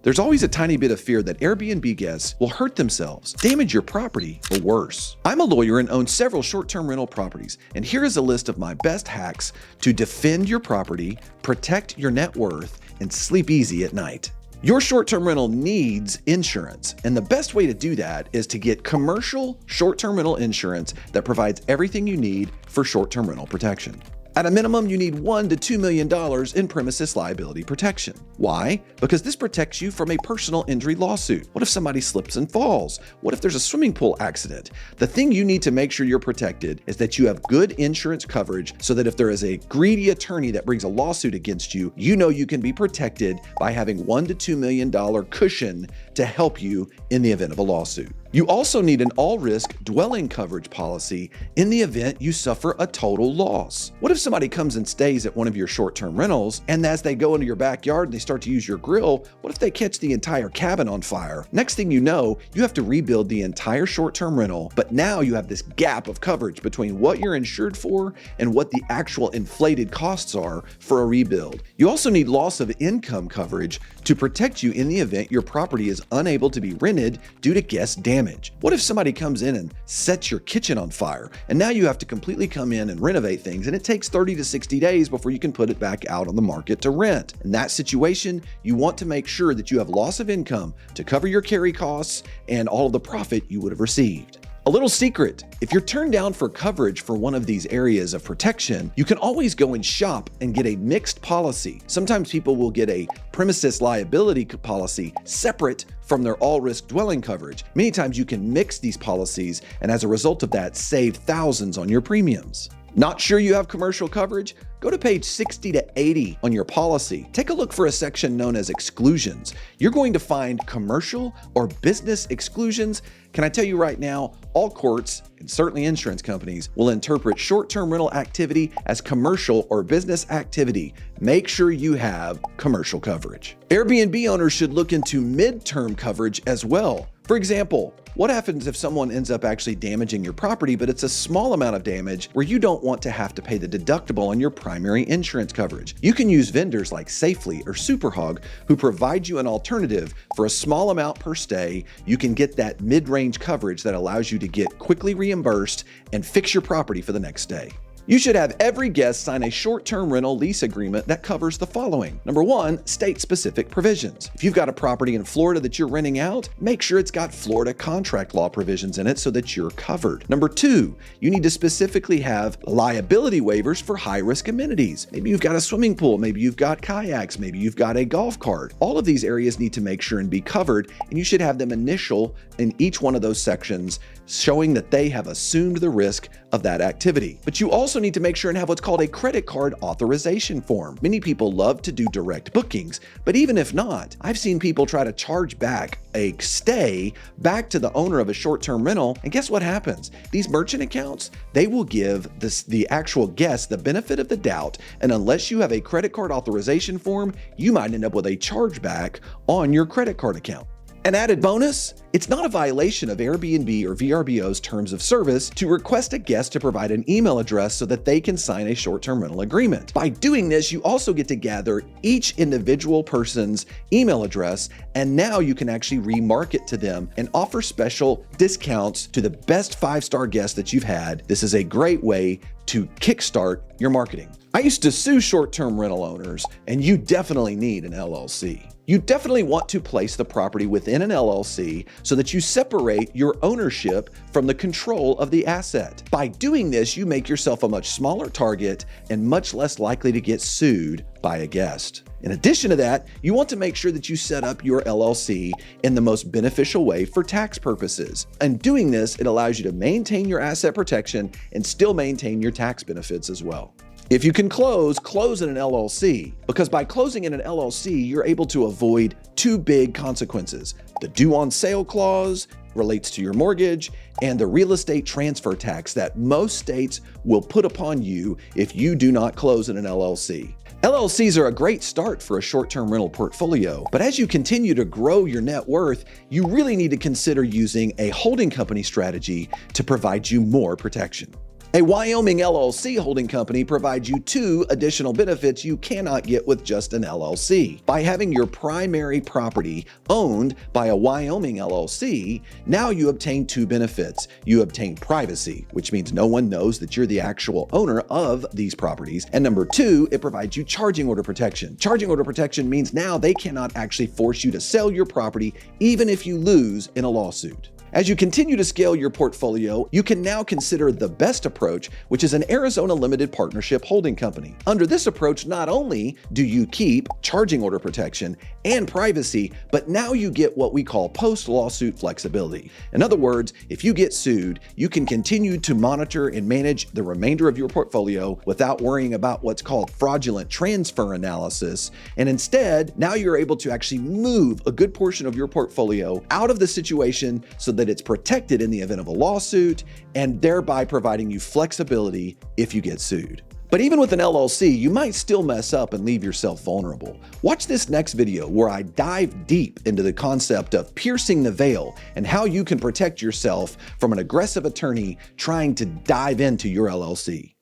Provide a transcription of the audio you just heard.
There's always a tiny bit of fear that Airbnb guests will hurt themselves, damage your property, or worse. I'm a lawyer and own several short-term rental properties, and here is a list of my best hacks to defend your property, protect your net worth, and sleep easy at night. Your short-term rental needs insurance, and the best way to do that is to get commercial short-term rental insurance that provides everything you need for short-term rental protection. At a minimum, you need $1 to $2 million in premises liability protection. Why? Because this protects you from a personal injury lawsuit. What if somebody slips and falls? What if there's a swimming pool accident? The thing you need to make sure you're protected is that you have good insurance coverage so that if there is a greedy attorney that brings a lawsuit against you, you know you can be protected by having $1 to $2 million cushion to help you in the event of a lawsuit. You also need an all-risk dwelling coverage policy in the event you suffer a total loss. What if somebody comes and stays at one of your short-term rentals, and as they go into your backyard and they start to use your grill, what if they catch the entire cabin on fire? Next thing you know, you have to rebuild the entire short-term rental, but now you have this gap of coverage between what you're insured for and what the actual inflated costs are for a rebuild. You also need loss of income coverage to protect you in the event your property is unable to be rented due to guest damage. What if somebody comes in and sets your kitchen on fire, and now you have to completely come in and renovate things, and it takes 30 to 60 days before you can put it back out on the market to rent? In that situation, you want to make sure that you have loss of income to cover your carry costs and all of the profit you would have received. A little secret, if you're turned down for coverage for one of these areas of protection, you can always go and shop and get a mixed policy. Sometimes people will get a premises liability policy separate from their all-risk dwelling coverage. Many times you can mix these policies and as a result of that, save thousands on your premiums. Not sure you have commercial coverage? Go to page 60 to 80 on your policy. Take a look for a section known as exclusions. You're going to find commercial or business exclusions. Can I tell you right now, all courts, and certainly insurance companies, will interpret short-term rental activity as commercial or business activity. Make sure you have commercial coverage. Airbnb owners should look into midterm coverage as well. For example, what happens if someone ends up actually damaging your property, but it's a small amount of damage where you don't want to have to pay the deductible on your primary insurance coverage? You can use vendors like Safely or Superhog who provide you an alternative for a small amount per stay. You can get that mid-range coverage that allows you to get quickly reimbursed and fix your property for the next day. You should have every guest sign a short-term rental lease agreement that covers the following. Number 1, state-specific provisions. If you've got a property in Florida that you're renting out, make sure it's got Florida contract law provisions in it so that you're covered. Number 2, you need to specifically have liability waivers for high-risk amenities. Maybe you've got a swimming pool, maybe you've got kayaks, maybe you've got a golf cart. All of these areas need to make sure and be covered, and you should have them initial in each one of those sections showing that they have assumed the risk of that activity. But you also need to make sure and have what's called a credit card authorization form. Many people love to do direct bookings, but even if not, I've seen people try to charge back a stay back to the owner of a short-term rental, and guess what happens? These merchant accounts, they will give the actual guest the benefit of the doubt, and unless you have a credit card authorization form, you might end up with a chargeback on your credit card account. An added bonus, it's not a violation of Airbnb or VRBO's terms of service to request a guest to provide an email address so that they can sign a short-term rental agreement. By doing this, you also get to gather each individual person's email address, and now you can actually remarket to them and offer special discounts to the best 5-star guests that you've had. This is a great way to kickstart your marketing. I used to sue short-term rental owners, and you definitely need an LLC. You definitely want to place the property within an LLC so that you separate your ownership from the control of the asset. By doing this, you make yourself a much smaller target and much less likely to get sued by a guest. In addition to that, you want to make sure that you set up your LLC in the most beneficial way for tax purposes. And doing this, it allows you to maintain your asset protection and still maintain your tax benefits as well. If you can close in an LLC, because by closing in an LLC, you're able to avoid 2 big consequences. The due on sale clause relates to your mortgage, and the real estate transfer tax that most states will put upon you if you do not close in an LLC. LLCs are a great start for a short-term rental portfolio, but as you continue to grow your net worth, you really need to consider using a holding company strategy to provide you more protection. A Wyoming LLC holding company provides you 2 additional benefits you cannot get with just an LLC. By having your primary property owned by a Wyoming LLC, now you obtain 2 benefits. You obtain privacy, which means no one knows that you're the actual owner of these properties. And number 2, it provides you charging order protection. Charging order protection means now they cannot actually force you to sell your property even if you lose in a lawsuit. As you continue to scale your portfolio, you can now consider the best approach, which is an Arizona limited partnership holding company. Under this approach, not only do you keep charging order protection and privacy, but now you get what we call post-lawsuit flexibility. In other words, if you get sued, you can continue to monitor and manage the remainder of your portfolio without worrying about what's called fraudulent transfer analysis. And instead, now you're able to actually move a good portion of your portfolio out of the situation so that it's protected in the event of a lawsuit, and thereby providing you flexibility if you get sued. But even with an LLC, you might still mess up and leave yourself vulnerable. Watch this next video where I dive deep into the concept of piercing the veil and how you can protect yourself from an aggressive attorney trying to dive into your LLC.